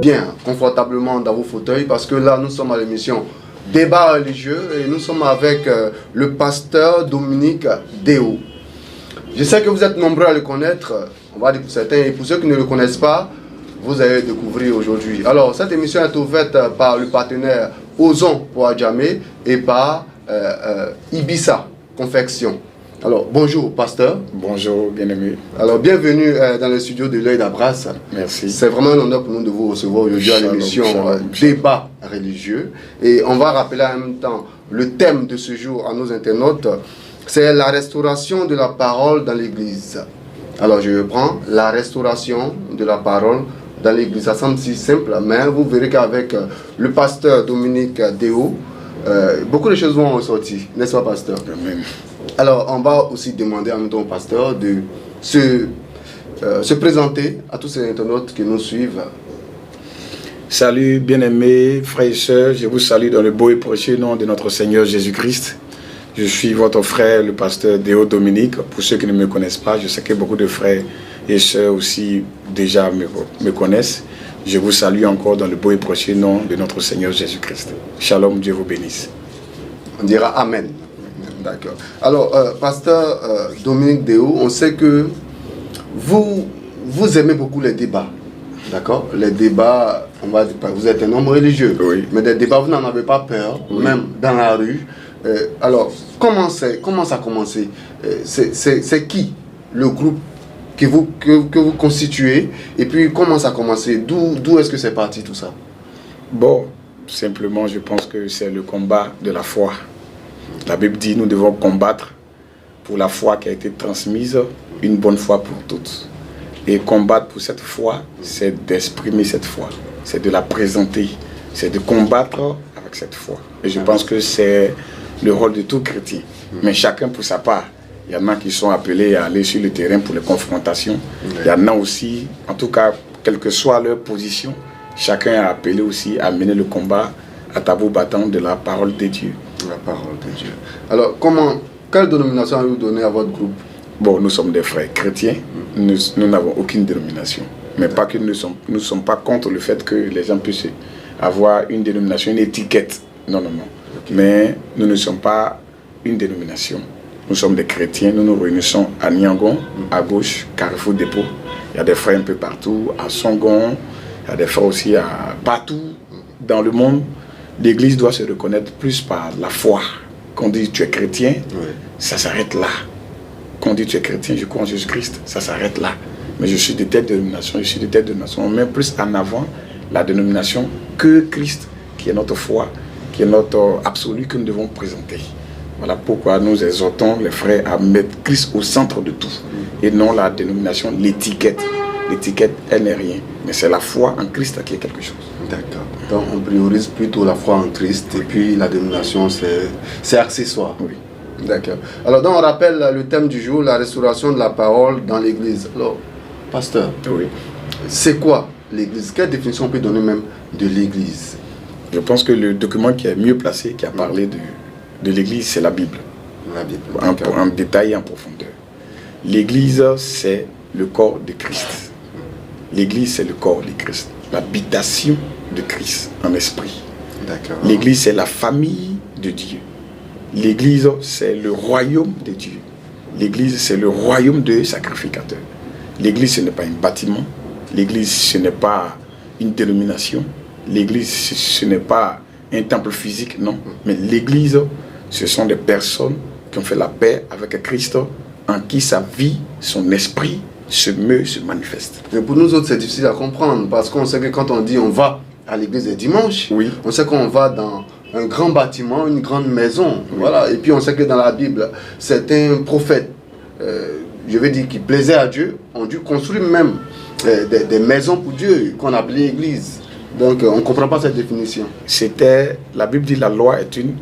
bien confortablement dans vos fauteuils parce que là nous sommes à l'émission Débat religieux et nous sommes avec le pasteur Dominique Déo. Je sais que vous êtes nombreux à le connaître, on va dire pour certains, et pour ceux qui ne le connaissent pas, vous allez le découvrir aujourd'hui. Alors cette émission est ouverte par le partenaire Ozon pour Adjamé et par Ibissa Confection. Alors, bonjour, pasteur. Bonjour, bien-aimé. Alors, bienvenue dans le studio de l'Œil d'Abras. Merci. C'est vraiment un honneur pour nous de vous recevoir aujourd'hui à l'émission Débat religieux. Et on va rappeler en même temps le thème de ce jour à nos internautes. C'est la restauration de la parole dans l'Église. Alors, je reprends la restauration de la parole dans l'Église. Ça semble si simple, mais vous verrez qu'avec le pasteur Dominique Déo, beaucoup de choses vont ressortir, n'est-ce pas, pasteur? Amen. Alors, on va aussi demander à notre pasteur de se présenter à tous ces internautes qui nous suivent. Salut, bien-aimés, frères et sœurs, je vous salue dans le beau et précieux nom de notre Seigneur Jésus-Christ. Je suis votre frère, le pasteur Déo Dominique. Pour ceux qui ne me connaissent pas, je sais que beaucoup de frères et sœurs aussi déjà me connaissent. Je vous salue encore dans le beau et précieux nom de notre Seigneur Jésus-Christ. Shalom, Dieu vous bénisse. On dira Amen. D'accord. Alors, pasteur Dominique Déo, on sait que vous aimez beaucoup les débats. D'accord? Les débats, on va dire, vous êtes un homme religieux. Oui. Mais des débats, vous n'en avez pas peur, oui. Même dans la rue. Alors, comment ça a commencé? C'est qui le groupe que vous constituez? Et puis, comment ça a commencé? D'où est-ce que c'est parti tout ça? Bon, simplement, je pense que c'est le combat de la foi. La Bible dit nous devons combattre pour la foi qui a été transmise, une bonne fois pour toutes. Et combattre pour cette foi, c'est d'exprimer cette foi, c'est de la présenter, c'est de combattre avec cette foi. Et je pense que c'est le rôle de tout chrétien. Mais chacun pour sa part. Il y en a qui sont appelés à aller sur le terrain pour les confrontations. Il y en a aussi, en tout cas, quelle que soit leur position, chacun est appelé aussi à mener le combat à tabou battant de la parole de Dieu. La parole de Dieu. Alors, quelle dénomination avez-vous donné à votre groupe? Bon, nous sommes des frères chrétiens, nous n'avons aucune dénomination. Mais pas que nous ne sommes pas contre le fait que les gens puissent avoir une dénomination, une étiquette. Non, non, non. Okay. Mais nous ne sommes pas une dénomination. Nous sommes des chrétiens, nous nous réunissons à Niangon, à gauche, Carrefour Dépôt. Il y a des frères un peu partout, à Songon, il y a des frères aussi partout dans le monde. L'Église doit se reconnaître plus par la foi. Quand on dit tu es chrétien, oui. Ça s'arrête là. Quand on dit tu es chrétien, je crois en Jésus-Christ, ça s'arrête là. Mais je suis de telle dénomination, On met plus en avant la dénomination que Christ, qui est notre foi, qui est notre absolu que nous devons présenter. Voilà pourquoi nous exhortons les frères à mettre Christ au centre de tout. Et non la dénomination, l'étiquette. L'étiquette, elle n'est rien. Mais c'est la foi en Christ qui est quelque chose. D'accord. Donc on priorise plutôt la foi en Christ, oui. Et puis la dénomination c'est accessoire. Oui. D'accord. Alors donc on rappelle le thème du jour, la restauration de la parole dans l'Église. Alors, pasteur, oui. C'est quoi l'Église? Quelle définition on peut donner même de l'Église? Je pense que le document qui est mieux placé, qui a parlé de l'Église, c'est la Bible. La Bible. En détail et en profondeur. L'Église, c'est le corps de Christ. L'Église, c'est le corps de Christ. L'habitation de Christ en esprit. L'Église, c'est la famille de Dieu. L'Église, c'est le royaume de Dieu. L'Église, c'est le royaume de sacrificateurs. L'Église, ce n'est pas un bâtiment. L'Église, ce n'est pas une dénomination. L'Église, ce n'est pas un temple physique, non. Mais l'Église, ce sont des personnes qui ont fait la paix avec Christ, en qui sa vie, son esprit se meut, se manifeste. Mais pour nous autres, c'est difficile à comprendre, parce qu'on sait que quand on dit on va à l'église le dimanche, oui. On sait qu'on va dans un grand bâtiment, une grande maison, oui. Voilà. Et puis on sait que dans la Bible, certains prophètes, je veux dire, qui plaisaient à Dieu, ont dû construire même des maisons pour Dieu, qu'on appelait église. Donc on ne comprend pas cette définition. La Bible dit la loi est une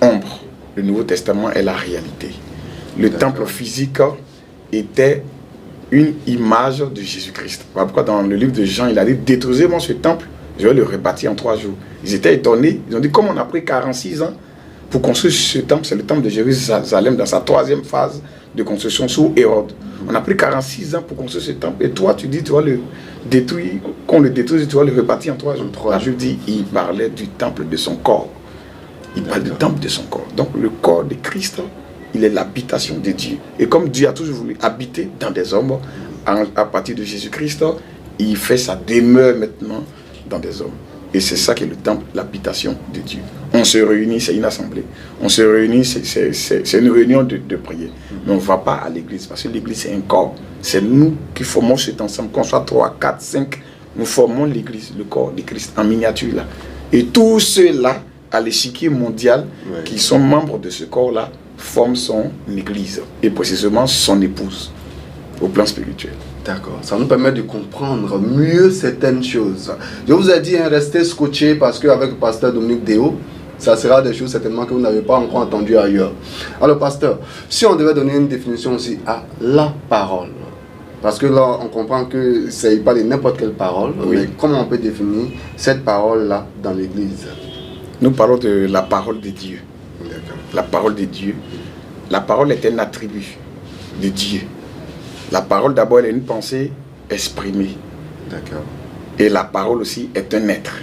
ombre, le Nouveau Testament est la réalité. Le temple physique était une image de Jésus-Christ. Voilà pourquoi dans le livre de Jean, il a dit, détruisez-moi ce temple, je vais le rebâtir en 3 jours. Ils étaient étonnés, ils ont dit, comment on a pris 46 ans pour construire ce temple? C'est le temple de Jérusalem dans sa 3e phase de construction sous Hérode. On a pris 46 ans pour construire ce temple. Et toi, tu dis, tu vas le détruire. Qu'on le détruise, tu vas le répartir en 3 jours. La Bible dit, il parlait du temple de son corps. Il parle du temple de son corps. Donc le corps de Christ, il est l'habitation de Dieu. Et comme Dieu a toujours voulu habiter dans des hommes, à partir de Jésus-Christ, il fait sa demeure maintenant dans des hommes. Et c'est ça qui est le temple, l'habitation de Dieu. On se réunit, c'est une assemblée. On se réunit, c'est une réunion de prière. Mais on ne va pas à l'église, parce que l'église c'est un corps. C'est nous qui formons cet ensemble. Qu'on soit 3, 4, 5, nous formons l'église, le corps de Christ en miniature là. Et tous ceux-là, à l'échiquier mondial, qui sont membres de ce corps-là, forment son église. Et précisément son épouse, au plan spirituel. D'accord, ça nous permet de comprendre mieux certaines choses. Je vous ai dit, restez scotché parce qu'avec le pasteur Dominique Déo, ça sera des choses certainement que vous n'avez pas encore entendues ailleurs. Alors pasteur, si on devait donner une définition aussi à la parole, parce que là on comprend que c'est pas de n'importe quelle parole, mais comment on peut définir cette parole-là dans l'église? Nous parlons de la parole de Dieu. La parole de Dieu. La parole est un attribut de Dieu. La parole d'abord elle est une pensée exprimée. D'accord. Et la parole aussi est un être.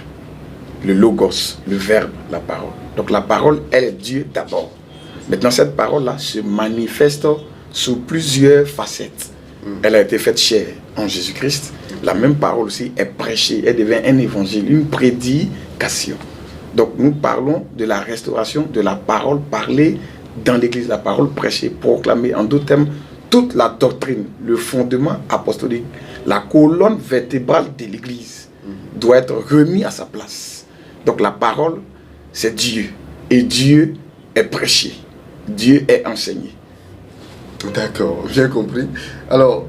Le logos, le verbe, la parole. Donc la parole, elle est Dieu d'abord. Maintenant cette parole-là se manifeste sous plusieurs facettes. Elle a été faite chair en Jésus-Christ. La même parole aussi est prêchée. Elle devient un évangile, une prédication. Donc nous parlons de la restauration de la parole parlée dans l'église. La parole prêchée, proclamée. En d'autres termes, toute la doctrine, le fondement apostolique, la colonne vertébrale de l'église doit être remis à sa place. Donc la parole, c'est Dieu. Et Dieu est prêché. Dieu est enseigné. D'accord, bien compris. Alors,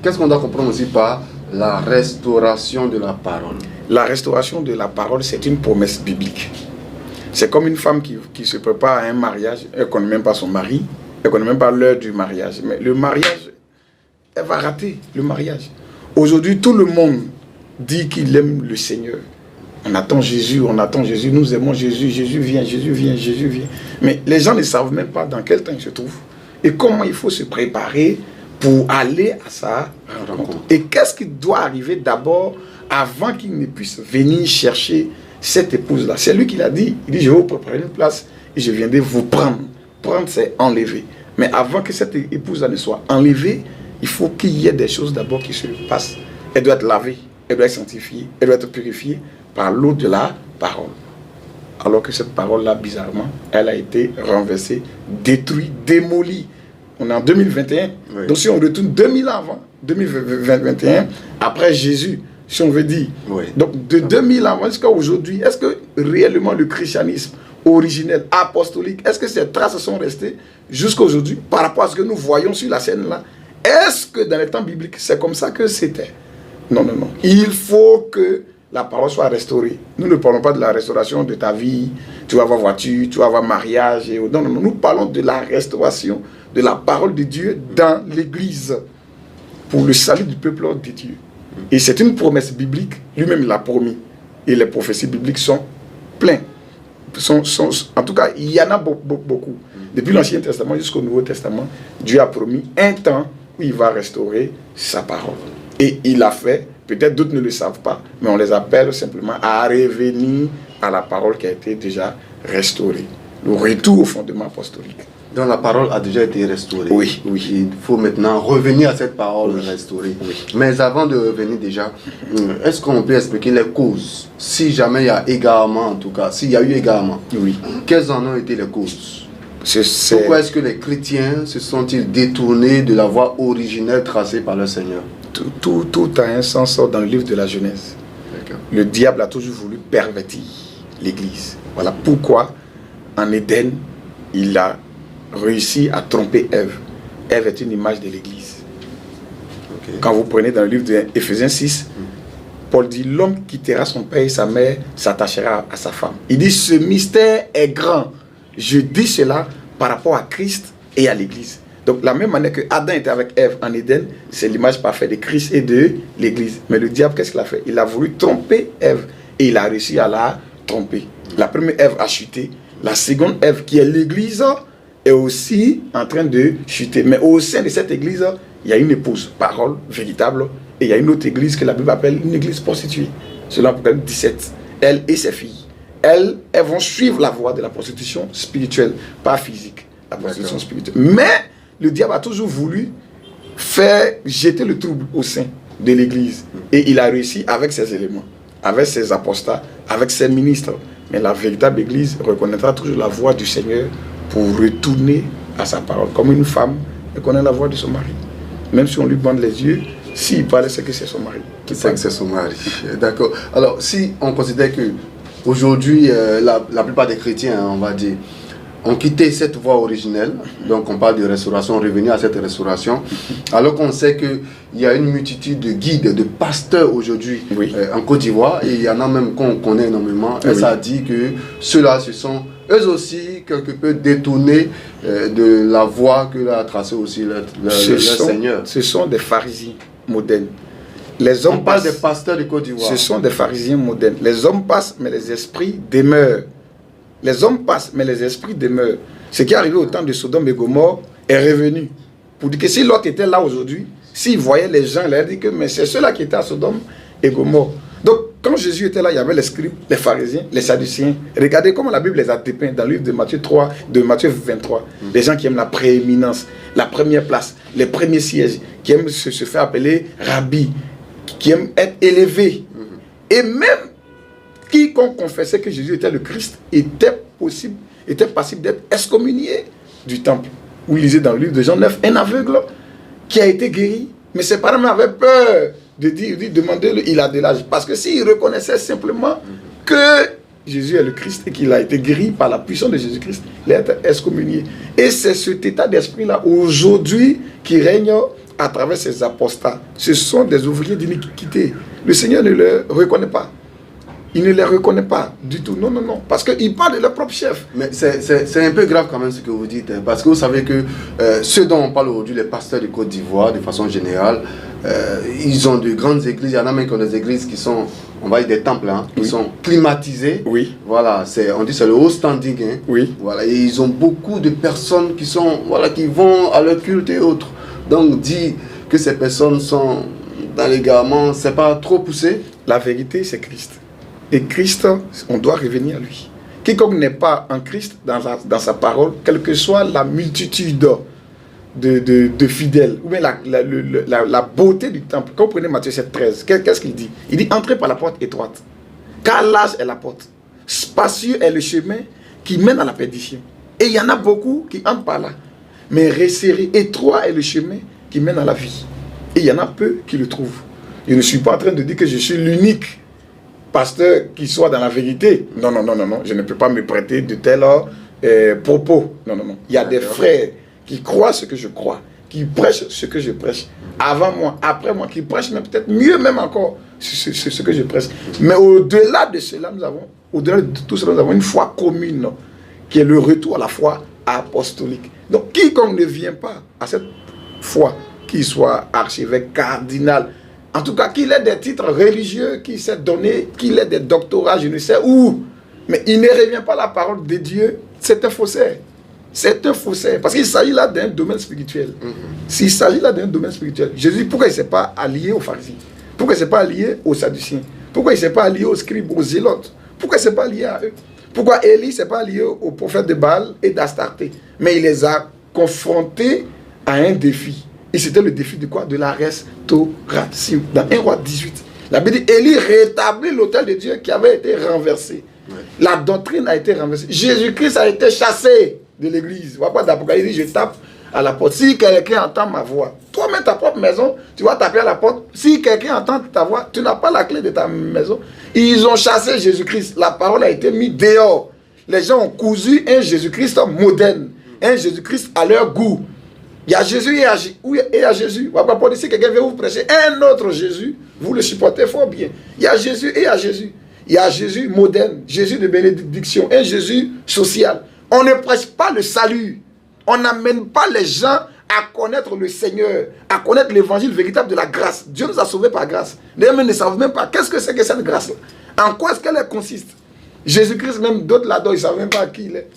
qu'est-ce qu'on doit comprendre aussi par la restauration de la parole? La restauration de la parole, c'est une promesse biblique. C'est comme une femme qui se prépare à un mariage, elle ne connaît même pas son mari, elle ne connaît même pas l'heure du mariage. Mais le mariage, elle va rater le mariage. Aujourd'hui, tout le monde dit qu'il aime le Seigneur. On attend Jésus, nous aimons Jésus, Jésus vient, Jésus vient, Jésus vient. Mais les gens ne savent même pas dans quel temps il se trouve et comment il faut se préparer pour aller à sa rencontre. Et qu'est-ce qui doit arriver d'abord avant qu'il ne puisse venir chercher cette épouse-là? C'est lui qui l'a dit. Il dit, je vais vous préparer une place et je viendrai vous prendre. Prendre, c'est enlever. Mais avant que cette épouse-là ne soit enlevée, il faut qu'il y ait des choses d'abord qui se passent. Elle doit être lavée, elle doit être sanctifiée, elle doit être purifiée par l'eau de la parole. Alors que cette parole-là, bizarrement, elle a été renversée, détruite, démolie. On est en 2021. Oui. Donc si on retourne 2000 ans avant, 2021, après Jésus, si on veut dire. Oui. Donc de 2000 ans avant jusqu'à aujourd'hui, est-ce que réellement le christianisme originel, apostolique, est-ce que ces traces sont restées jusqu'à aujourd'hui par rapport à ce que nous voyons sur la scène là? Est-ce que dans les temps bibliques, c'est comme ça que c'était? Non, non, non. Il faut que la parole soit restaurée. Nous ne parlons pas de la restauration de ta vie, tu vas avoir voiture, tu vas avoir mariage. Non, non, non. Nous parlons de la restauration de la parole de Dieu dans l'église pour le salut du peuple de Dieu. Et c'est une promesse biblique, lui-même l'a promis. Et les prophéties bibliques sont pleines. En tout cas, il y en a beaucoup. Depuis l'Ancien Testament jusqu'au Nouveau Testament, Dieu a promis un temps où il va restaurer sa parole. Et il l'a fait. Peut-être d'autres ne le savent pas, mais on les appelle simplement à revenir à la parole qui a été déjà restaurée. Le retour au fondement apostolique. Donc la parole a déjà été restaurée. Oui, oui. Il faut maintenant revenir à cette parole restaurée. Oui. Mais avant de revenir déjà, est-ce qu'on peut expliquer les causes? Si jamais il y a égarement, en tout cas, s'il y a eu égarement, quelles en ont été les causes? Pourquoi est-ce que les chrétiens se sont-ils détournés de la voie originelle tracée par le Seigneur? Tout a un sens dans le livre de la Genèse. Le diable a toujours voulu pervertir l'Église. Voilà pourquoi en Éden, il a réussi à tromper Ève. Ève est une image de l'Église. Quand vous prenez dans le livre d'Éphésiens 6, Paul dit, l'homme quittera son père et sa mère, s'attachera à sa femme. Il dit, ce mystère est grand. Je dis cela par rapport à Christ et à l'Église. Donc, la même manière que Adam était avec Ève en Éden, c'est l'image parfaite de Christ et de l'Église. Mais le diable, qu'est-ce qu'il a fait? Il a voulu tromper Ève et il a réussi à la tromper. La première Ève a chuté. La seconde Ève, qui est l'Église, est aussi en train de chuter. Mais au sein de cette église, il y a une épouse, parole véritable, et il y a une autre église que la Bible appelle une église prostituée. C'est l'Apocalypse 17. Elle et ses filles, elles vont suivre la voie de la prostitution spirituelle, pas physique, la prostitution spirituelle. Mais le diable a toujours voulu faire jeter le trouble au sein de l'église. Et il a réussi avec ses éléments, avec ses apostats, avec ses ministres. Mais la véritable église reconnaîtra toujours la voix du Seigneur pour retourner à sa parole. Comme une femme reconnaît la voix de son mari. Même si on lui bande les yeux, s'il parle, c'est que c'est son mari. C'est que c'est son mari. D'accord. Alors, si on considère que aujourd'hui, la plupart des chrétiens, on va dire, ont quitté cette voie originelle, donc on parle de restauration, revenir à cette restauration, alors qu'on sait qu'il y a une multitude de guides, de pasteurs aujourd'hui en Côte d'Ivoire, et il y en a même qu'on connaît énormément, et ça dit que ceux-là, ce sont eux aussi quelque peu détournés de la voie que a tracée aussi leur Seigneur. Ce sont des pharisiens modernes. Les hommes on parle des pasteurs de Côte d'Ivoire. Ce sont des pharisiens modernes. Les hommes passent, mais les esprits demeurent. Les hommes passent, mais les esprits demeurent. Ce qui est arrivé au temps de Sodome et Gomorrhe est revenu. Pour dire que si l'autre était là aujourd'hui, s'il voyait les gens, il a dit que mais c'est ceux-là qui étaient à Sodome et Gomorrhe. Donc, quand Jésus était là, il y avait les scribes, les pharisiens, les sadduciens. Regardez comment la Bible les a dépeints dans le livre de Matthieu 3, de Matthieu 23. Les gens qui aiment la prééminence, la première place, les premiers sièges, qui aiment se faire appeler rabbi, qui aiment être élevés. Et même quiconque confessait que Jésus était le Christ était passible d'être excommunié du temple. Où il lisait dans le livre de Jean 9, un aveugle qui a été guéri. Mais ses parents avaient peur de demander il a de l'âge. Parce que s'il reconnaissait simplement que Jésus est le Christ et qu'il a été guéri par la puissance de Jésus-Christ, il a été excommunié. Et c'est cet état d'esprit-là aujourd'hui qui règne à travers ces apostats. Ce sont des ouvriers d'iniquité. Le Seigneur ne les reconnaît pas. Il ne les reconnaît pas du tout. Non, non, non. Parce qu'ils parlent de leur propre chef. Mais c'est un peu grave quand même ce que vous dites. Parce que vous savez que ceux dont on parle aujourd'hui, les pasteurs de Côte d'Ivoire, de façon générale, ils ont de grandes églises. Il y en a même qui ont des églises qui sont, on va dire des temples, hein, qui sont climatisés. Oui. Voilà, on dit c'est le haut standing. Hein. Oui. Voilà, et ils ont beaucoup de personnes qui sont, voilà, qui vont à leur culte et autres. Donc, dit que ces personnes sont dans l'égarement, c'est pas trop poussé. La vérité, c'est Christ. Et Christ, on doit revenir à lui. Quiconque n'est pas en Christ, dans sa parole, quelle que soit la multitude de fidèles, ou bien la beauté du temple. Quand vous prenez Matthieu 7, 13, qu'est-ce qu'il dit? Il dit, entrez par la porte étroite, car large est la porte, spacieux est le chemin qui mène à la perdition. Et il y en a beaucoup qui entrent par là. Mais resserré, étroit est le chemin qui mène à la vie. Et il y en a peu qui le trouvent. Je ne suis pas en train de dire que je suis l'unique pasteur qui soit dans la vérité. Non, non, non, non, non. Je ne peux pas me prêter de tels propos. Non, non, non. Il y a des frères qui croient ce que je crois, qui prêchent ce que je prêche. Avant moi, après moi, qui prêchent mais peut-être mieux même encore ce que je prêche. Mais au-delà de cela, au-delà de tout cela, nous avons une foi commune qui est le retour à la foi apostolique. Donc, quiconque ne vient pas à cette foi, qu'il soit archevêque, cardinal, en tout cas, qu'il ait des titres religieux, qu'il s'est donné, qu'il ait des doctorats, je ne sais où, mais il ne revient pas à la parole de Dieu, c'est un faussaire. C'est un faussaire. Parce qu'il s'agit là d'un domaine spirituel. S'il s'agit là d'un domaine spirituel, Jésus, pourquoi il ne s'est pas allié aux pharisiens? Pourquoi il ne s'est pas allié aux sadduciens? Pourquoi il ne s'est pas allié aux scribes, aux zélotes? Pourquoi il ne s'est pas allié à eux? Pourquoi Élie ne s'est pas allié aux prophètes de Baal et d'Astarté? Mais il les a confrontés à un défi. Et c'était le défi de quoi? De la restauration. Dans 1 Roi 18, la Bible dit, Élie rétablit l'autel de Dieu qui avait été renversé. La doctrine a été renversée. Jésus-Christ a été chassé de l'église. Voilà pourquoi d'Apocalypse, il dit, je tape à la porte. Si quelqu'un entend ma voix, toi-même ta propre maison, tu vas taper à la porte. Si quelqu'un entend ta voix, tu n'as pas la clé de ta maison. Ils ont chassé Jésus-Christ. La parole a été mise dehors. Les gens ont cousu un Jésus-Christ moderne, un Jésus-Christ à leur goût. Il y a Jésus et il y a Jésus. Si quelqu'un veut vous prêcher un autre Jésus, vous le supportez fort bien. Il y a Jésus et il y a Jésus. Il y a Jésus moderne, Jésus de bénédiction, un Jésus social. On ne prêche pas le salut. On n'amène pas les gens à connaître le Seigneur, à connaître l'évangile véritable de la grâce. Dieu nous a sauvés par grâce. Les hommes ne savent même pas qu'est-ce que c'est que cette grâce-là. En quoi est-ce qu'elle consiste? Jésus-Christ, même d'autres là-dedans, ils ne savent même pas qui il est.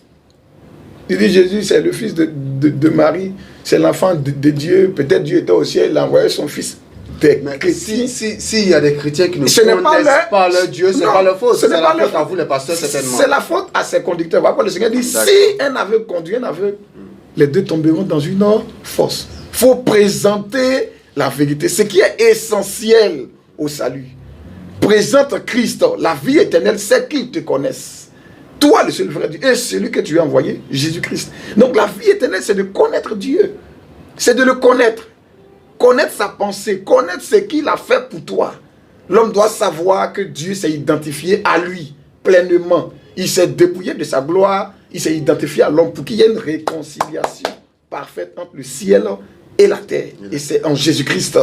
Il dit Jésus, c'est le fils de Marie, c'est l'enfant de Dieu. Peut-être Dieu était au ciel, il a envoyé son fils. Mais s'il y a des chrétiens qui ne connaissent pas leur Dieu, ce n'est pas leur faute. C'est la faute à vous, les pasteurs, certainement. C'est la faute à ses conducteurs. Voilà, le Seigneur dit, si un aveugle conduit un aveugle, les deux tomberont dans une fosse. Il faut présenter la vérité, ce qui est essentiel au salut. Présente Christ, la vie éternelle, c'est qu'ils te connaissent. Toi, le seul vrai Dieu, et celui que tu as envoyé, Jésus-Christ. Donc la vie éternelle, c'est de connaître Dieu. C'est de le connaître. Connaître sa pensée, connaître ce qu'il a fait pour toi. L'homme doit savoir que Dieu s'est identifié à lui pleinement. Il s'est dépouillé de sa gloire, il s'est identifié à l'homme pour qu'il y ait une réconciliation parfaite entre le ciel et la terre. Et c'est en Jésus-Christ.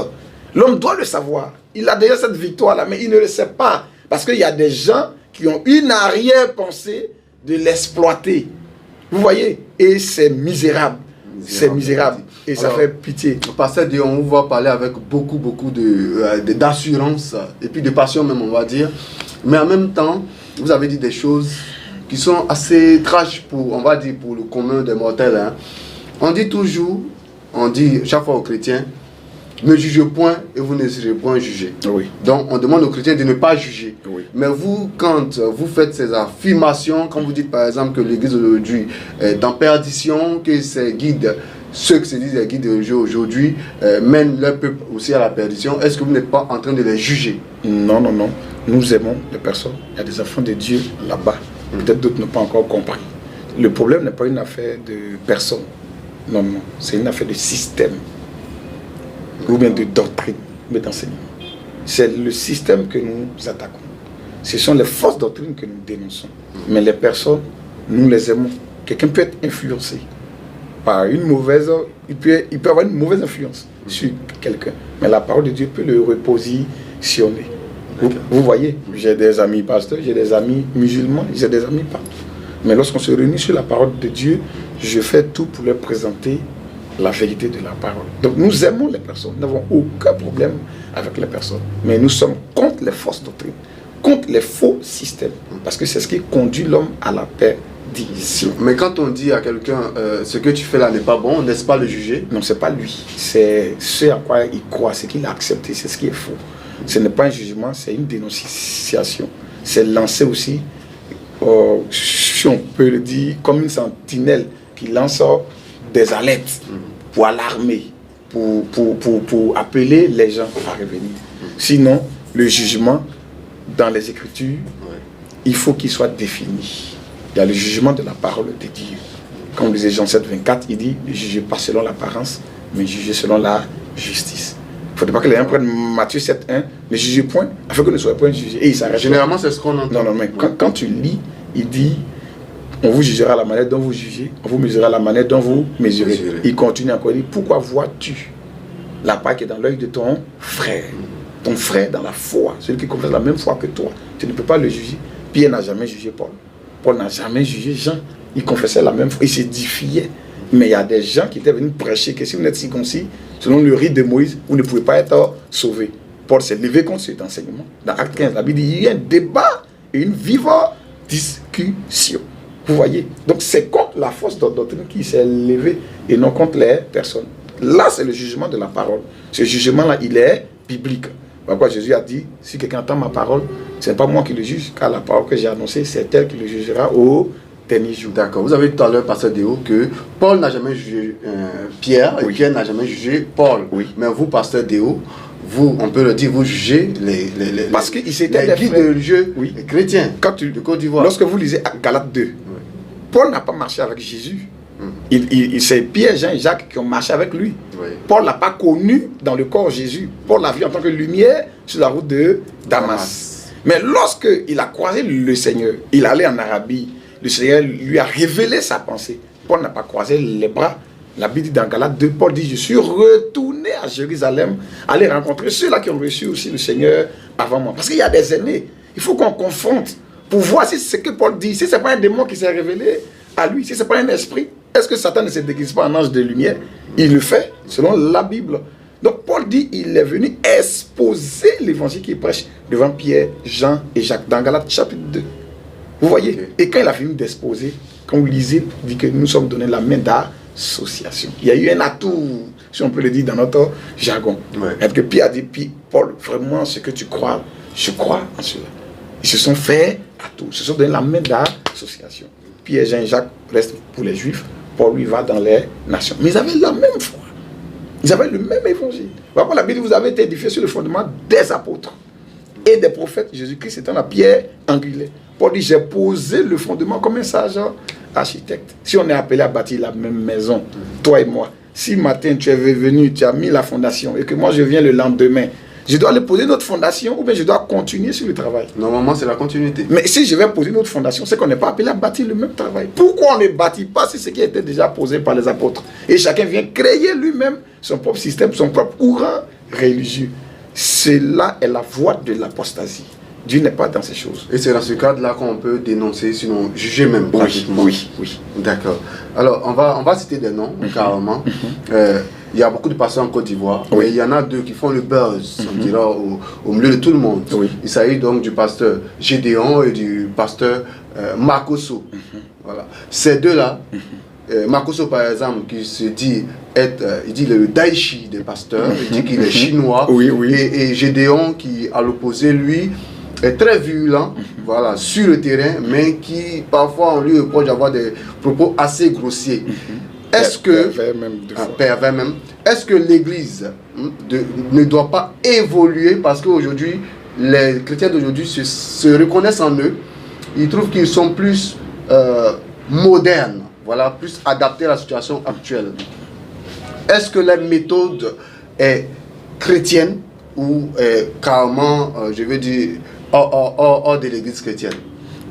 L'homme doit le savoir. Il a déjà cette victoire-là, mais il ne le sait pas. Parce qu'il y a des gens qui ont une arrière-pensée de l'exploiter. Vous voyez? Et c'est misérable. C'est misérable. Et ça fait pitié. Pasteur Dieu, on va parler avec beaucoup d'assurance et puis de passion même, on va dire. Mais en même temps, vous avez dit des choses qui sont assez trash pour, on va dire, pour le commun des mortels. Hein. On dit toujours, on dit chaque fois aux chrétiens, ne jugez point et vous ne serez point jugés. Oui. Donc on demande aux chrétiens de ne pas juger. Oui. Mais vous, quand vous faites ces affirmations, quand vous dites par exemple que l'église aujourd'hui est en perdition, que ses guides, ceux qui se disent les guides religieux aujourd'hui, mènent leur peuple aussi à la perdition, est-ce que vous n'êtes pas en train de les juger? Non, non, non. Nous aimons les personnes. Il y a des enfants de Dieu là-bas. Peut-être d'autres n'ont pas encore compris. Le problème n'est pas une affaire de personne. Non, non. C'est une affaire de système. Ou bien de doctrine, mais d'enseignement. C'est le système que nous attaquons. Ce sont les fausses doctrines que nous dénonçons. Mais les personnes, nous les aimons. Quelqu'un peut être influencé par une mauvaise... Il peut avoir une mauvaise influence sur quelqu'un. Mais la parole de Dieu peut le repositionner. Vous voyez, j'ai des amis pasteurs, j'ai des amis musulmans, j'ai des amis partout. Mais lorsqu'on se réunit sur la parole de Dieu, je fais tout pour leur présenter la vérité de la parole. Donc nous aimons les personnes, nous n'avons aucun problème avec les personnes. Mais nous sommes contre les fausses doctrines, contre les faux systèmes. Parce que c'est ce qui conduit l'homme à la perdition. Mais quand on dit à quelqu'un, ce que tu fais là n'est pas bon, n'est-ce pas le juger? Non, ce n'est pas lui. C'est ce à quoi il croit, ce qu'il a accepté, c'est ce qui est faux. Ce n'est pas un jugement, c'est une dénonciation. C'est lancer aussi, si on peut le dire, comme une sentinelle qui lance des alertes pour alarmer, pour appeler les gens à revenir. Sinon, le jugement dans les Écritures, il faut qu'il soit défini. Il y a le jugement de la parole de Dieu. Comme disait Jean 7, 24, il dit, ne jugez pas selon l'apparence, mais jugez selon la justice. Il ne faudrait pas que les gens prennent Matthieu 7, 1, ne jugez point, afin que ne soyez point jugés. Et il s'arrête. Généralement, c'est ce qu'on entend. Non, non, mais quand tu lis, il dit, on vous jugera la manière dont vous jugez, on vous mesurera la manière dont vous mesurez. Il continue encore, il dit, pourquoi vois-tu la paille qui est dans l'œil de ton frère? Ton frère dans la foi, celui qui confesse la même foi que toi, tu ne peux pas le juger. Pierre n'a jamais jugé Paul. Paul n'a jamais jugé Jean. Il confessait la même foi, il s'édifiait. Mais il y a des gens qui étaient venus prêcher que si vous n'êtes circoncis, selon le rite de Moïse, vous ne pouvez pas être sauvé. Paul s'est levé contre cet enseignement. Dans Acte 15, la Bible dit, il y a un débat et une vive discussion. Vous voyez? Donc c'est contre la fausse doctrine qui s'est levée et non contre les personnes. Là, c'est le jugement de la parole. Ce jugement-là, il est biblique. Pourquoi Jésus a dit, si quelqu'un entend ma parole, ce n'est pas moi qui le juge, car la parole que j'ai annoncée, c'est elle qui le jugera au dernier jour. D'accord. Vous avez dit tout à l'heure, Pasteur Déo, que Paul n'a jamais jugé Pierre, et Pierre n'a jamais jugé Paul. Oui. Mais vous, Pasteur Déo, vous, on peut le dire, vous jugez les parce que c'était les guides religieux chrétiens de Côte d'Ivoire. Lorsque vous lisez Galates 2, Paul n'a pas marché avec Jésus. C'est Pierre, Jean et Jacques qui ont marché avec lui. Paul n'a pas connu dans le corps Jésus. Paul l'a vu en tant que lumière sur la route de Damas. Mais lorsque il a croisé le Seigneur, il allait en Arabie, le Seigneur lui a révélé sa pensée. Paul n'a pas croisé les bras. La Bible dit dans Galates 2, Paul dit, je suis retourné à Jérusalem, aller rencontrer ceux-là qui ont reçu aussi le Seigneur avant moi. Parce qu'il y a des aînés. Il faut qu'on confronte pour voir si ce que Paul dit, si ce n'est pas un démon qui s'est révélé à lui, si ce n'est pas un esprit. Est-ce que Satan ne se déguise pas en ange de lumière? Il le fait selon la Bible. Donc Paul dit, il est venu exposer l'évangile qu'il prêche devant Pierre, Jean et Jacques dans Galates chapitre 2. Vous voyez? Et quand il a fini d'exposer, quand vous lisez, dit que nous sommes donnés la main d'association. Il y a eu un atout, si on peut le dire dans notre jargon. Ouais. Que Pierre a dit, Paul, vraiment, ce que tu crois, je crois en cela. Ils se sont fait atout, ils se sont donné la main d'association. Pierre, Jean et Jacques restent pour les Juifs, Paul lui va dans les nations. Mais ils avaient la même foi. Ils avaient le même évangile. Voilà, la Bible, vous avez été édifiés sur le fondement des apôtres et des prophètes. Jésus-Christ étant la pierre angulaire. Paul dit, j'ai posé le fondement comme un sage architecte. Si on est appelé à bâtir la même maison, toi et moi, si matin tu es venu, tu as mis la fondation et que moi je viens le lendemain, je dois aller poser notre fondation ou bien je dois continuer sur le travail. Normalement, c'est la continuité. Mais si je vais poser notre fondation, c'est qu'on n'est pas appelé à bâtir le même travail. Pourquoi on ne bâtit pas ce qui était déjà posé par les apôtres? Et chacun vient créer lui-même son propre système, son propre courant religieux. Cela est la voie de l'apostasie. Dieu n'est pas dans ces choses. Et c'est dans ce cadre-là qu'on peut dénoncer, sinon juger même pratiquement. Oui. D'accord. Alors, on va citer des noms, carrément. Il y a beaucoup de pasteurs en Côte d'Ivoire, mais il y en a deux qui font le buzz, on dira, au milieu de tout le monde. Il s'agit donc du pasteur Gédéon et du pasteur Makosso. Voilà. Ces deux-là, Makosso par exemple, qui se dit être, il dit le Daichi des pasteurs, il dit qu'il est chinois, et Gédéon qui, à l'opposé, lui, est très virulent, voilà, sur le terrain, mais qui parfois on lui reproche d'avoir des propos assez grossiers. Est-ce que pervers même, est-ce que l'Église ne doit pas évoluer parce qu'aujourd'hui les chrétiens d'aujourd'hui se reconnaissent en eux, ils trouvent qu'ils sont plus modernes, voilà, plus adaptés à la situation actuelle. Est-ce que la méthode est chrétienne ou carrément, je veux dire, hors de l'église chrétienne?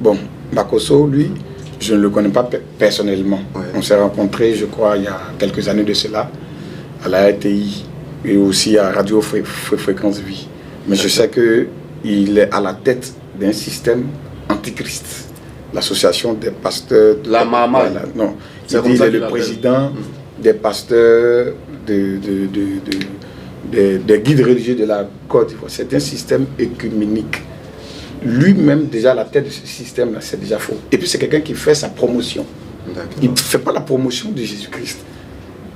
Bon, Makosso, lui, je ne le connais pas personnellement. On s'est rencontrés, je crois, il y a quelques années de cela, à la RTI et aussi à Radio Fréquence Vie. Mais je sais qu'il est à la tête d'un système antichrist. L'association des pasteurs... La Mama. Non, il est le président des pasteurs, des guides religieux de la Côte d'Ivoire. C'est un système œcuménique. Lui-même, déjà, à la tête de ce système-là, c'est déjà faux. Et puis, c'est quelqu'un qui fait sa promotion. Il ne fait pas la promotion de Jésus-Christ.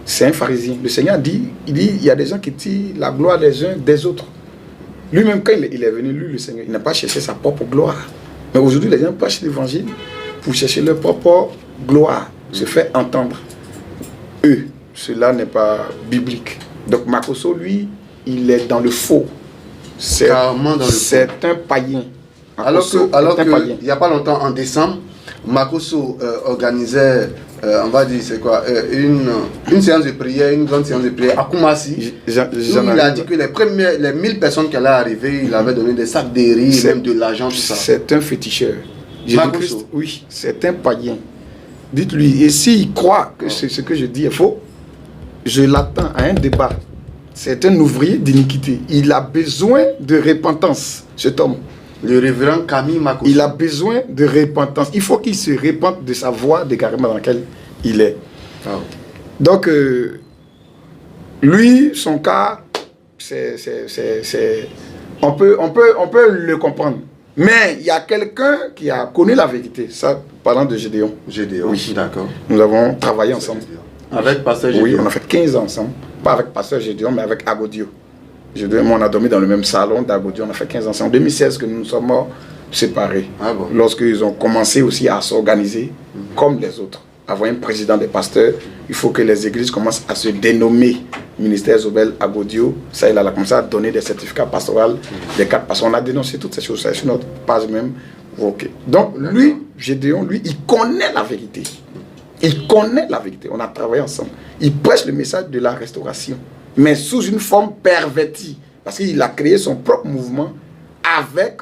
C'est un pharisien. Le Seigneur dit, il y a des gens qui tirent la gloire des uns des autres. Lui-même, quand il est venu, lui, le Seigneur, il n'a pas cherché sa propre gloire. Mais aujourd'hui, les gens prêchent l'évangile pour chercher leur propre gloire, se faire entendre. Cela n'est pas biblique. Donc, Makosso, lui, il est dans le faux. C'est un païen. Alors qu'il n'y a pas longtemps, en décembre, Makosso organisait, on va dire, c'est quoi, une séance de prière, une grande séance de prière à Koumassi. Il a dit que les 1000 personnes qui allaient arriver, il avait donné des sacs de riz, même de l'argent, tout ça. C'est un féticheur. Jésus-Christ, oui, c'est un païen. Dites-lui, et s'il croit que ce que je dis est faux, je l'attends à un débat. C'est un ouvrier d'iniquité. Il a besoin de repentance, cet homme. Le révérend Camille Makosso. Il a besoin de repentance. Il faut qu'il se repente de sa voie d'égarement dans laquelle il est. Donc, lui, son cas, on peut le comprendre. Mais il y a quelqu'un qui a connu la vérité. Ça, parlant de Gédéon. Oui, d'accord. Nous avons travaillé ensemble. Avec Pasteur Gédéon? Oui, on a fait 15 ans ensemble. Pas avec Pasteur Gédéon, mais avec Agodio. On a dormi dans le même salon d'Agodio. On a fait 15 ans. C'est en 2016 que nous nous sommes séparés. Lorsqu'ils ont commencé aussi à s'organiser comme les autres. Avoir un président des pasteurs, il faut que les églises commencent à se dénommer ministère Zobel Agodio. Ça, il a commencé à donner des certificats pastoraux, des cartes pasteurs. On a dénoncé toutes ces choses. C'est sur notre page même. Donc, lui, Gédéon, lui, il connaît la vérité. Il connaît la vérité. On a travaillé ensemble. Il prêche le message de la restauration, mais sous une forme pervertie. Parce qu'il a créé son propre mouvement avec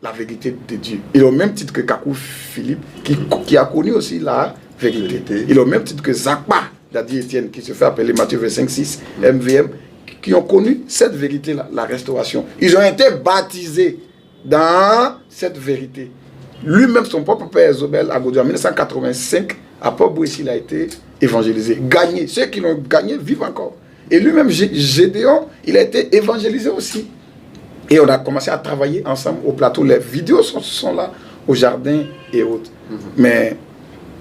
la vérité de Dieu. Il est au même titre que Kakou Philippe, qui a connu aussi la vérité. Il est au même titre que Zakpa, Dadi Etienne, qui se fait appeler Matthieu 25-6, MVM, qui ont connu cette vérité-là, la restauration. Ils ont été baptisés dans cette vérité. Lui-même, son propre père Zobel Agodio, en 1985, à Port-Bouessi, il a été évangélisé, gagné. Ceux qui l'ont gagné vivent encore. Et lui-même, Gédéon, il a été évangélisé aussi. Et on a commencé à travailler ensemble au plateau. Les vidéos sont là, au jardin et autres. Mais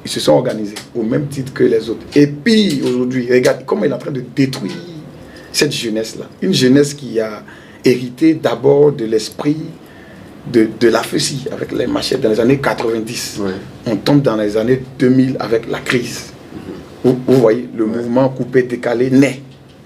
Ils se sont organisés au même titre que les autres. Et puis aujourd'hui, regarde comment il est en train de détruire cette jeunesse-là. Une jeunesse qui a hérité d'abord de l'esprit de la feuille avec les machettes dans les années 90. Ouais. On tombe dans les années 2000 avec la crise. Vous voyez, le mouvement coupé, décalé naît.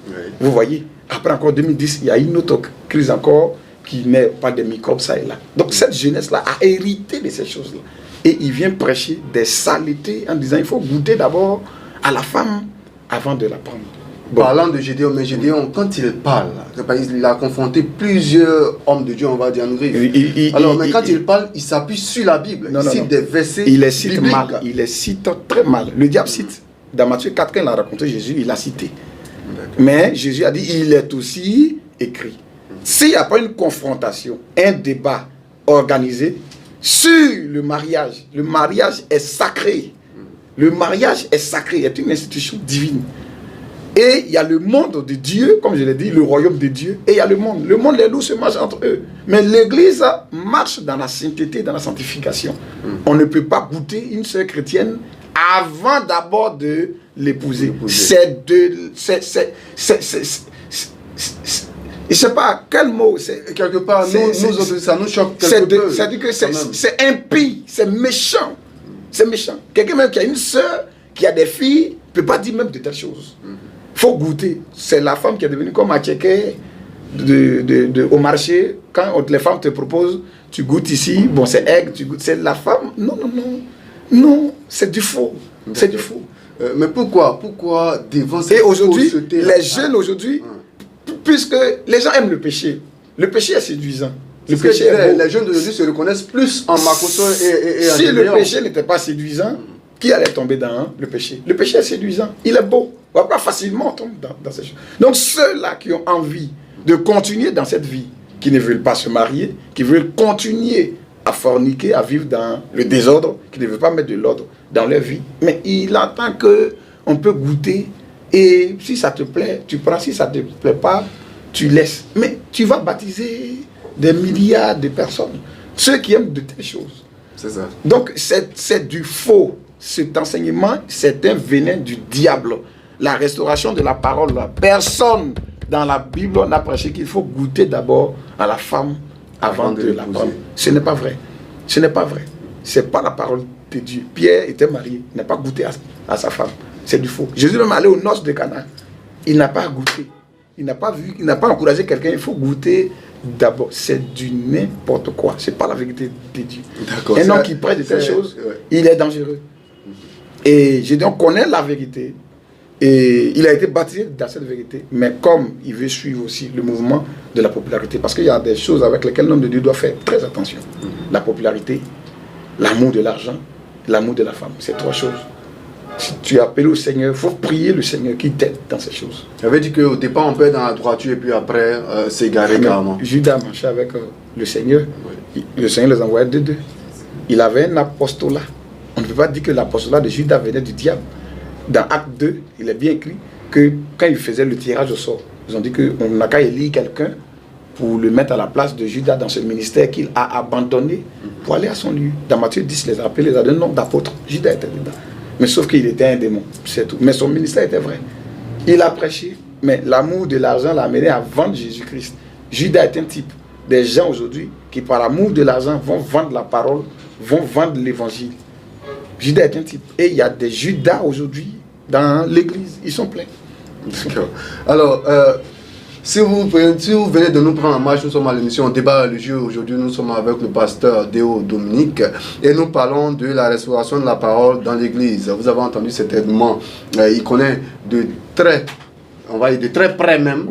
Ouais. Vous voyez, après encore 2010, il y a une autre crise encore qui naît pas des microbes ça et là. Donc cette jeunesse-là a hérité de ces choses-là. Et il vient prêcher des saletés en disant il faut goûter d'abord à la femme avant de la prendre. Bon. Parlant de Gédéon, mais Gédéon, quand il parle, il a confronté plusieurs hommes de Dieu, on va dire. Alors, mais quand il parle, il s'appuie sur la Bible. Il cite des versets. Il les cite bibliques. Mal. Il les cite très mal. Le diable cite. Dans Matthieu 4, quand il a raconté Jésus, il a cité. Mais Jésus a dit il est aussi écrit. S'il n'y a pas une confrontation, un débat organisé sur le mariage est sacré. Le mariage est sacré, est une institution divine. Et il y a le monde de Dieu, comme je l'ai dit, le royaume de Dieu, et il y a le monde. Le monde, les loups se marchent entre eux. Mais l'église marche dans la sainteté, dans la sanctification. On ne peut pas goûter une sœur chrétienne avant d'abord de l'épouser. Je ne sais pas quel mot. Quelque part, ça nous choque quelque peu. C'est-à-dire que c'est impie, c'est méchant. C'est méchant. Quelqu'un même qui a une sœur, qui a des filles, ne peut pas dire même de telles choses. Il faut goûter. C'est la femme qui est devenue comme à Tchéké au marché. Quand les femmes te proposent, tu goûtes ici, bon c'est egg, tu goûtes. C'est la femme. Non, c'est du faux. C'est du faux. Mais pourquoi devant cette Et aujourd'hui, les jeunes aujourd'hui, puisque les gens aiment le péché est séduisant. Les jeunes d'aujourd'hui se reconnaissent plus en Makosso et en Si le péché n'était pas séduisant, qui allait tomber dans le péché? Le péché est séduisant, il est beau. On va pas facilement tomber dans ces choses. Donc ceux-là qui ont envie de continuer dans cette vie, qui ne veulent pas se marier, qui veulent continuer à forniquer, à vivre dans le désordre, qui ne veulent pas mettre de l'ordre dans leur vie, mais il entend qu'on peut goûter et si ça te plaît, tu prends, si ça ne te plaît pas, tu laisses. Mais tu vas baptiser des milliards de personnes, ceux qui aiment de telles choses. C'est ça. Donc c'est du faux. Cet enseignement, c'est un venin du diable. La restauration de la parole, personne dans la Bible n'a prêché qu'il faut goûter d'abord à la femme avant de la prendre. Ce n'est pas vrai. Ce n'est pas vrai. Ce n'est pas la parole de Dieu. Pierre était marié, il n'a pas goûté à sa femme. C'est du faux. Jésus est même allé aux noces de Cana. Il n'a pas goûté. Il n'a pas vu, il n'a pas encouragé quelqu'un. Il faut goûter d'abord. C'est du n'importe quoi. Ce n'est pas la vérité de Dieu. Un homme qui prête de telles choses, il est dangereux. Et Gédéon connaît la vérité. Et il a été baptisé dans cette vérité. Mais comme il veut suivre aussi le mouvement de la popularité, parce qu'il y a des choses avec lesquelles l'homme de Dieu doit faire très attention. La popularité, l'amour de l'argent, l'amour de la femme. C'est trois choses. Si tu appelles au Seigneur, il faut prier le Seigneur qui t'aide dans ces choses. Ça veut dire qu'au départ, on peut être dans la droiture et puis après s'égarer carrément. Judas marchait avec le Seigneur. Oui. Le Seigneur les envoyait deux. Il avait un apostolat. On ne peut pas dire que l'apostolat de Judas venait du diable. Dans Acte 2, il est bien écrit que quand il faisait le tirage au sort, ils ont dit qu'on n'a qu'à élire quelqu'un pour le mettre à la place de Judas dans ce ministère qu'il a abandonné pour aller à son lieu. Dans Matthieu 10, les appelés, les a donné le nom d'apôtre. Judas était dedans. Mais sauf qu'il était un démon, c'est tout. Mais son ministère était vrai. Il a prêché, mais l'amour de l'argent l'a amené à vendre Jésus-Christ. Judas est un type. Des gens aujourd'hui qui, par l'amour de l'argent, vont vendre la parole, vont vendre l'évangile. Judas est un type. Et il y a des Judas aujourd'hui dans l'église. Ils sont pleins. D'accord. Alors, si vous venez de nous prendre en marche, nous sommes à l'émission Débat religieux. Aujourd'hui, nous sommes avec le pasteur Déo Dominique et nous parlons de la restauration de la parole dans l'église. Vous avez entendu certainement, il connaît de très, on va dire de très près même,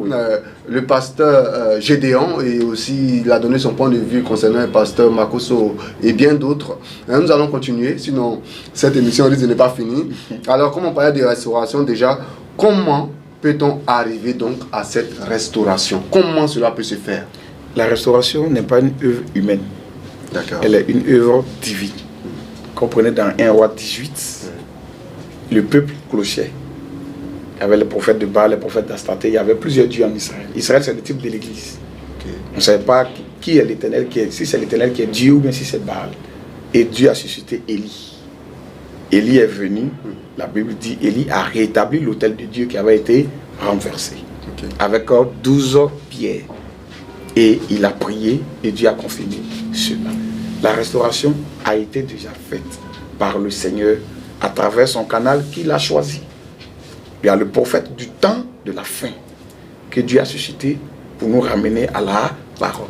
le pasteur Gédéon, et aussi il a donné son point de vue concernant le pasteur Makosso et bien d'autres. Nous allons continuer, sinon cette émission risque de ne pas finir. Alors, comme on parlait de restauration déjà, comment peut-on arriver donc à cette restauration? Comment cela peut se faire? La restauration n'est pas une œuvre humaine. D'accord. Elle est une œuvre divine. Comprenez dans 1 Roi 18, le peuple clochait. Il y avait les prophètes de Baal, les prophètes d'Astaté, il y avait plusieurs dieux en Israël. Israël, c'est le type de l'église. Okay. On ne savait pas qui est l'Éternel, si c'est l'Éternel qui est Dieu ou bien si c'est Baal. Et Dieu a suscité Élie. Élie est venu, la Bible dit, Élie a rétabli l'autel de Dieu qui avait été renversé. Avec 12 pierres. Et il a prié et Dieu a confirmé cela. La restauration a été déjà faite par le Seigneur à travers son canal qu'il a choisi. Il y a le prophète du temps de la fin que Dieu a suscité pour nous ramener à la parole.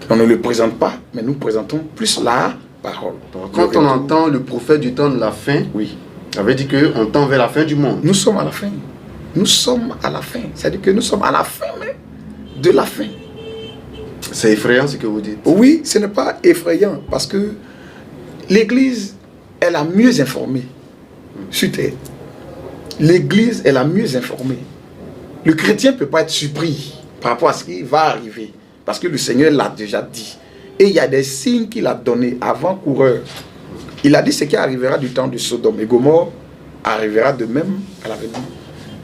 On ne le présente pas, mais nous présentons plus la parole. Quand on entend le prophète du temps de la fin, oui, ça veut dire qu'on tend vers la fin du monde. Nous sommes à la fin. Nous sommes à la fin. C'est-à-dire que nous sommes à la fin même de la fin. C'est effrayant ce que vous dites. Oui, ce n'est pas effrayant parce que l'Église est la mieux informée sur terre. L'Église est la mieux informée. Le chrétien ne peut pas être surpris par rapport à ce qui va arriver parce que le Seigneur l'a déjà dit. Et il y a des signes qu'il a donnés avant-coureurs. Il a dit ce qui arrivera du temps de Sodome et Gomorrhe arrivera de même à l'avenir.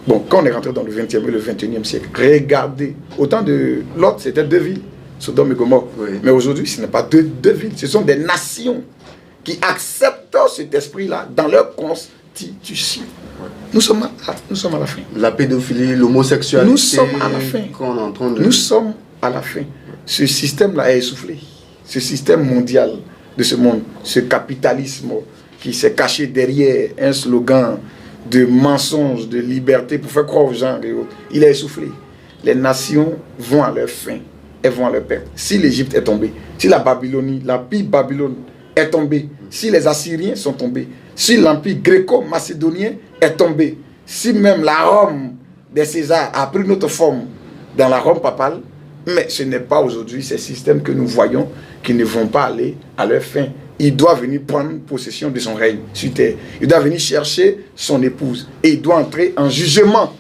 Bon, quand on est rentré dans le 20e et le 21e siècle, regardez, au temps de Lot, c'était 2 villes, Sodome et Gomorrhe. Oui. Mais aujourd'hui, ce n'est pas deux villes, ce sont des nations qui acceptent cet esprit-là dans leur constitution. Oui. Nous sommes à la fin. La pédophilie, l'homosexualité. Nous sommes à la fin. Nous sommes à la fin. Ce système-là est essoufflé. Ce système mondial de ce monde, ce capitalisme qui s'est caché derrière un slogan de mensonges, de liberté pour faire croire aux gens et autres, il est essoufflé. Les nations vont à leur fin, elles vont à leur perte. Si l'Égypte est tombée, si la Babylonie, l'empire Babylone est tombé, si les Assyriens sont tombés, si l'empire gréco-macédonien est tombé, si même la Rome des Césars a pris notre forme dans la Rome papale, mais ce n'est pas aujourd'hui ces systèmes que nous voyons qui ne vont pas aller à leur fin. Il doit venir prendre possession de son règne sur terre. Il doit venir chercher son épouse. Et il doit entrer en jugement.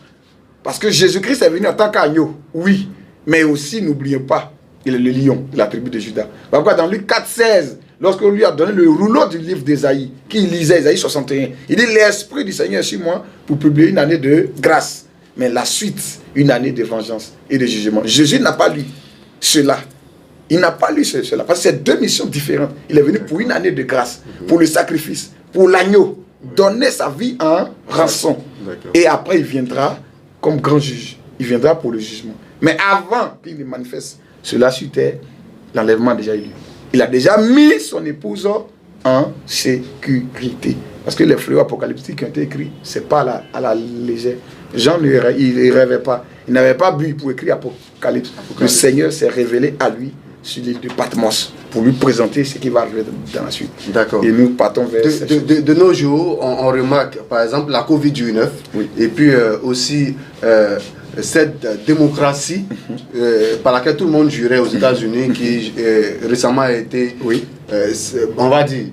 Parce que Jésus-Christ est venu en tant qu'agneau, oui. Mais aussi, n'oubliez pas, il est le lion de la tribu de Juda. Pourquoi dans Luc 4,16, lorsqu'on lui a donné le rouleau du livre d'Ésaïe, qui lisait Ésaïe 61, il dit, l'Esprit du Seigneur est sur moi pour publier une année de grâce. Mais la suite, une année de vengeance et de jugement. Jésus n'a pas lu cela. Il n'a pas lu cela, parce que c'est 2 missions différentes. Il est venu pour une année de grâce, pour le sacrifice, pour l'agneau, donner sa vie en rançon. Et après, il viendra comme grand juge. Il viendra pour le jugement. Mais avant qu'il ne manifeste cela sur terre, l'enlèvement a déjà eu lieu. Il a déjà mis son épouse en sécurité. Parce que les fléaux apocalyptiques qui ont été écrits, ce n'est pas à la légère. Jean ne rêvait pas. Il n'avait pas bu pour écrire Apocalypse. Le Seigneur s'est révélé à lui sur l'île de Patmos pour lui présenter ce qui va arriver dans la suite. D'accord. Et nous partons vers de nos jours, on remarque par exemple la Covid-19 et puis aussi cette démocratie par laquelle tout le monde jurait aux États-Unis qui récemment a été, on va dire,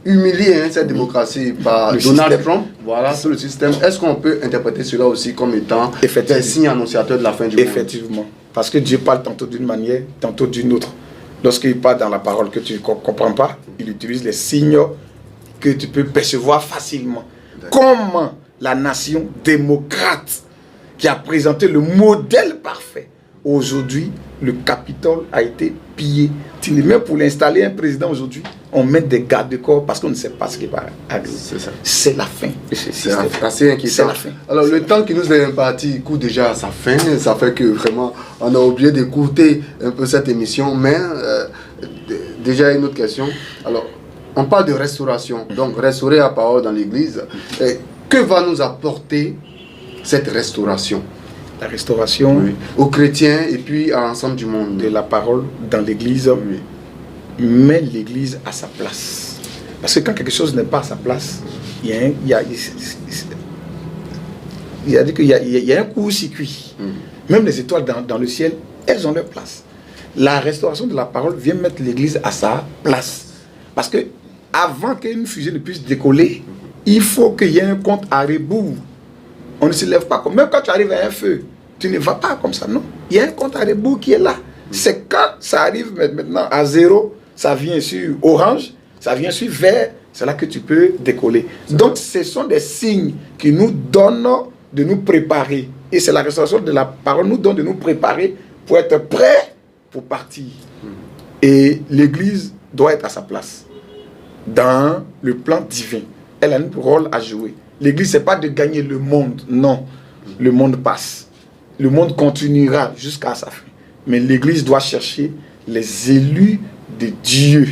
humilié, cette démocratie par Donald Trump, voilà, sur le système. Est-ce qu'on peut interpréter cela aussi comme étant des signes annonciateurs de la fin du monde? Effectivement. Parce que Dieu parle tantôt d'une manière, tantôt d'une autre. Lorsqu'il parle dans la parole que tu ne comprends pas, il utilise les signes que tu peux percevoir facilement. Comment la nation démocrate qui a présenté le modèle parfait, aujourd'hui, le Capitole a été pillé. Même pour l'installer un président aujourd'hui, on met des garde-corps parce qu'on ne sait pas ce qui va arriver. C'est la fin de ce système. C'est assez inquiétant. C'est la fin. Alors le temps qui nous est imparti court déjà à sa fin. Ça fait que vraiment, on a oublié d'écouter un peu cette émission. Mais déjà une autre question. Alors, on parle de restauration. Donc, restaurer la parole dans l'Église. Que va nous apporter cette restauration? La restauration aux chrétiens et puis à l'ensemble du monde. De la parole dans l'Église met l'Église à sa place. Parce que quand quelque chose n'est pas à sa place, il y a un court-circuit. Même les étoiles dans le ciel, elles ont leur place. La restauration de la parole vient mettre l'Église à sa place. Parce que avant qu'une fusée ne puisse décoller, il faut qu'il y ait un compte à rebours. On ne se lève pas comme... Même quand tu arrives à un feu, tu ne vas pas comme ça, non. Il y a un compte à rebours qui est là. C'est quand ça arrive maintenant à 0, ça vient sur orange, ça vient sur vert, c'est là que tu peux décoller. Donc ce sont des signes qui nous donnent de nous préparer. Et c'est la restauration de la parole nous donne de nous préparer pour être prêts pour partir. Et l'Église doit être à sa place dans le plan divin. elle a un rôle à jouer. L'église, ce n'est pas de gagner le monde, non. Le monde passe. Le monde continuera jusqu'à sa fin. Mais l'église doit chercher les élus de Dieu,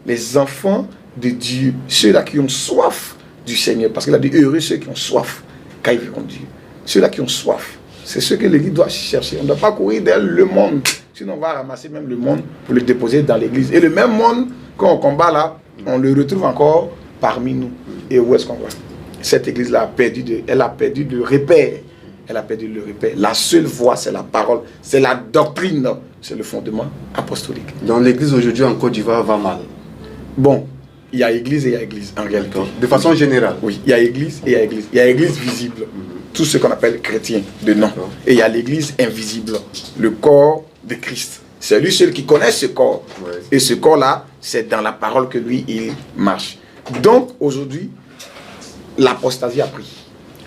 les enfants de Dieu, ceux-là qui ont soif du Seigneur. Parce qu'il a dit, heureux ceux qui ont soif, quand ils verront Dieu. Ceux-là qui ont soif, c'est ceux que l'église doit chercher. On ne doit pas courir derrière le monde. Sinon, on va ramasser même le monde pour le déposer dans l'église. Et le même monde, quand on combat là, on le retrouve encore parmi nous. Et où est-ce qu'on va? Cette église-là a perdu le repère. Elle a perdu le repère. La seule voie, c'est la parole, c'est la doctrine, c'est le fondement apostolique. Donc l'église aujourd'hui en Côte d'Ivoire va mal. Bon, il y a église et il y a église en réalité. De façon générale. Oui, il y a église et il y a église. Il y a église visible, tout ce qu'on appelle chrétien de nom. Et il y a l'église invisible, le corps de Christ. C'est lui seul qui connaît ce corps. Ouais. Et ce corps-là, c'est dans la parole que lui, il marche. Donc aujourd'hui, l'apostasie a pris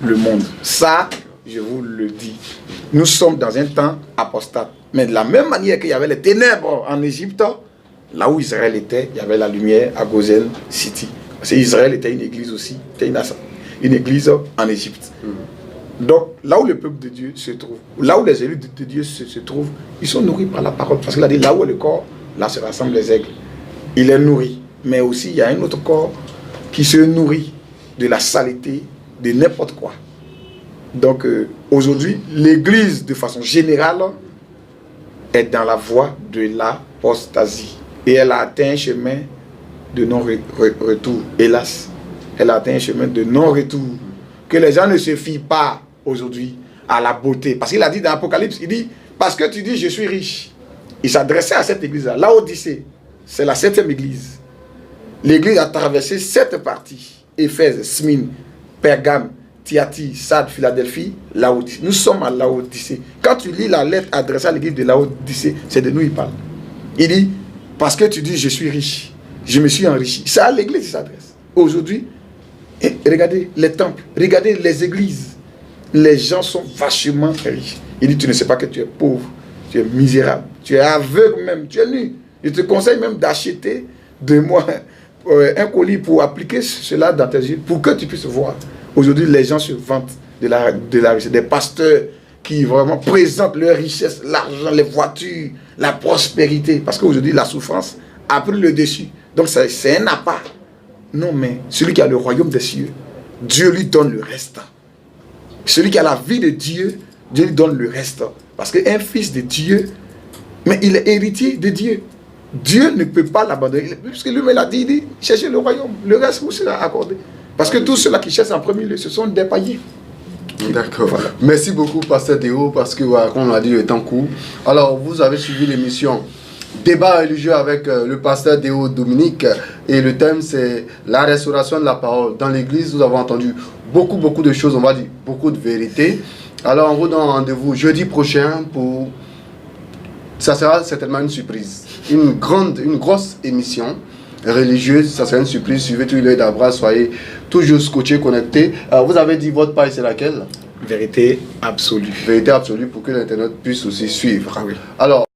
le monde. Ça, je vous le dis. Nous sommes dans un temps apostate. Mais de la même manière qu'il y avait les ténèbres en Égypte, là où Israël était, il y avait la lumière à Gozen City. Parce qu'Israël était une église aussi, était une église en Égypte. Donc, là où le peuple de Dieu se trouve, là où les élus de Dieu se trouvent, ils sont nourris par la parole. Parce qu'il a dit, là où est le corps, là se rassemblent les aigles. Il est nourri. Mais aussi, il y a un autre corps qui se nourrit de la saleté, de n'importe quoi. Donc, aujourd'hui, l'Église, de façon générale, est dans la voie de l'apostasie. Et elle a atteint un chemin de non-retour. Hélas, elle a atteint un chemin de non-retour. Que les gens ne se fient pas aujourd'hui à la beauté. Parce qu'il a dit dans l'Apocalypse, il dit, parce que tu dis, je suis riche. Il s'adressait à cette église-là. L'Odyssée, c'est la 7e église. L'église a traversé 7 parties. Éphèse, Smyrne, Pergame, Thyatire, Sardes, Philadelphie, Laodicée. Nous sommes à Laodicée. Quand tu lis la lettre adressée à l'église de Laodicée, c'est de nous il parle. Il dit, parce que tu dis, je suis riche, je me suis enrichi. C'est à l'église qui s'adresse. Aujourd'hui, regardez les temples, regardez les églises. Les gens sont vachement riches. Il dit, tu ne sais pas que tu es pauvre, tu es misérable, tu es aveugle même, tu es nu. Je te conseille même d'acheter de moi un colis pour appliquer cela dans tes yeux, pour que tu puisses voir. Aujourd'hui, les gens se vantent de la richesse. Des pasteurs qui vraiment présentent leur richesse, l'argent, les voitures, la prospérité. Parce qu'aujourd'hui, la souffrance a pris le dessus. Donc, c'est un appât. Non, mais celui qui a le royaume des cieux, Dieu lui donne le reste. Celui qui a la vie de Dieu, Dieu lui donne le reste. Parce qu'un fils de Dieu, mais il est héritier de Dieu. Dieu ne peut pas l'abandonner. Puisque lui-même a dit, il dit, cherchez le royaume. Le reste vous sera accordé. Parce que tous ceux-là qui cherchent en premier lieu, ce sont des païens. D'accord. Voilà. Merci beaucoup, Pasteur Théo, parce que, voilà, comme on l'a dit, le temps court. Alors, vous avez suivi l'émission Débat religieux avec le pasteur Théo Dominique. Et le thème, c'est la restauration de la parole. Dans l'église, nous avons entendu beaucoup de choses, on va dire, beaucoup de vérités. Alors, on vous donne rendez-vous jeudi prochain pour... Ça sera certainement une surprise. Une grosse émission religieuse, ça sera une surprise. Suivez tout l'œil d'Abra, soyez toujours scotchés, connectés. Vous avez dit votre page, c'est laquelle? Vérité absolue. Vérité absolue pour que l'internet puisse aussi suivre. Ah oui. Alors,